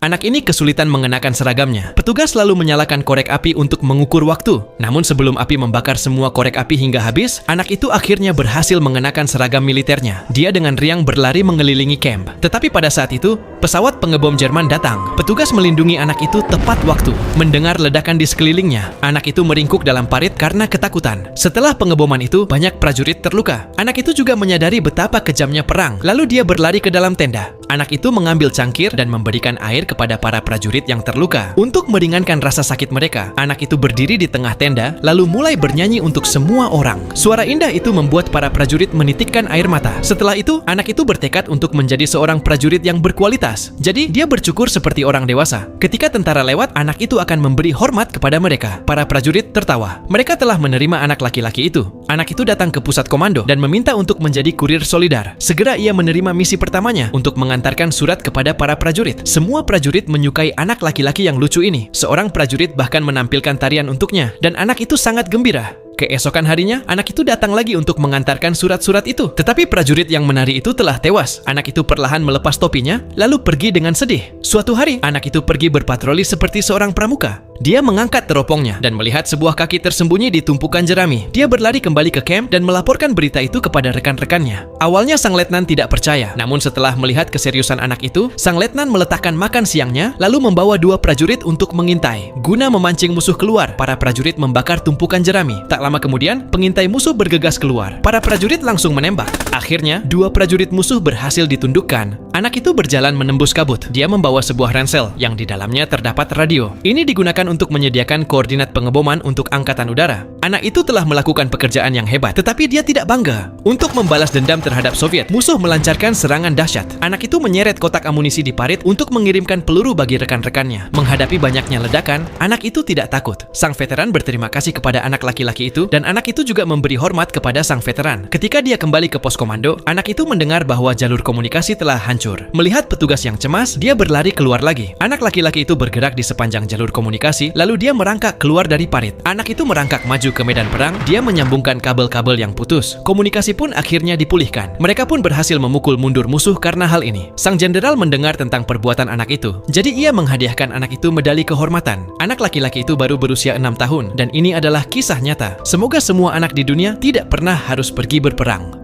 Anak ini kesulitan mengenakan seragamnya. Petugas lalu menyalakan korek api untuk mengukur waktu. Namun sebelum api membakar semua korek api hingga habis, anak itu akhirnya berhasil mengenakan seragam militernya. Dia dengan riang berlari mengelilingi camp. Tetapi pada saat itu, pesawat pengebom Jerman datang. Petugas melindungi anak itu tepat waktu. Mendengar ledakan di sekelilingnya, anak itu meringkuk dalam parit karena ketakutan. Setelah pengeboman itu, banyak prajurit terluka. Anak itu juga menyadari betapa kejamnya perang. Lalu dia berlari ke dalam tenda. Anak itu mengambil cangkir dan memberikan air kepada para prajurit yang terluka. Untuk meringankan rasa sakit mereka, anak itu berdiri di tengah tenda, lalu mulai bernyanyi untuk semua orang. Suara indah itu membuat para prajurit menitikkan air mata. Setelah itu, anak itu bertekad untuk menjadi seorang prajurit yang berkualitas. Jadi, dia bercukur seperti orang dewasa. Ketika tentara lewat, anak itu akan memberi hormat kepada mereka. Para prajurit tertawa. Mereka telah menerima anak laki-laki itu. Anak itu datang ke pusat komando dan meminta untuk menjadi kurir solidar. Segera ia menerima misi pertamanya untuk mengantarkan surat kepada para prajurit. Semua prajurit menyukai anak laki-laki yang lucu ini. Seorang prajurit bahkan menampilkan tarian untuknya, dan anak itu sangat gembira. Keesokan harinya, anak itu datang lagi untuk mengantarkan surat-surat itu. Tetapi prajurit yang menari itu telah tewas. Anak itu perlahan melepas topinya, lalu pergi dengan sedih. Suatu hari, anak itu pergi berpatroli seperti seorang pramuka. Dia mengangkat teropongnya dan melihat sebuah kaki tersembunyi di tumpukan jerami. Dia berlari kembali ke camp dan melaporkan berita itu kepada rekan-rekannya. Awalnya sang letnan tidak percaya, namun setelah melihat keseriusan anak itu, sang letnan meletakkan makan siangnya, lalu membawa 2 prajurit untuk mengintai. Guna memancing musuh keluar, para prajurit membakar tumpukan jerami. Tak lama kemudian, pengintai musuh bergegas keluar. Para prajurit langsung menembak. Akhirnya, 2 prajurit musuh berhasil ditundukkan. Anak itu berjalan menembus kabut. Dia membawa sebuah ransel yang di dalamnya terdapat radio. Ini digunakan untuk menyediakan koordinat pengeboman untuk angkatan udara. Anak itu telah melakukan pekerjaan yang hebat, tetapi dia tidak bangga. Untuk membalas dendam terhadap Soviet, musuh melancarkan serangan dahsyat. Anak itu menyeret kotak amunisi di parit untuk mengirimkan peluru bagi rekan-rekannya. Menghadapi banyaknya ledakan, anak itu tidak takut. Sang veteran berterima kasih kepada anak laki-laki itu, dan anak itu juga memberi hormat kepada sang veteran. Ketika dia kembali ke pos komando, anak itu mendengar bahwa jalur komunikasi telah hancur. Melihat petugas yang cemas, dia berlari keluar lagi. Anak laki-laki itu bergerak di sepanjang jalur komunikasi, lalu dia merangkak keluar dari parit. Anak itu merangkak maju ke medan perang. Dia menyambungkan kabel-kabel yang putus. Komunikasi pun akhirnya dipulihkan. Mereka pun berhasil memukul mundur musuh karena hal ini. Sang jenderal mendengar tentang perbuatan anak itu. Jadi ia menghadiahkan anak itu medali kehormatan. Anak laki-laki itu baru berusia 6 tahun, dan ini adalah kisah nyata. Semoga semua anak di dunia tidak pernah harus pergi berperang.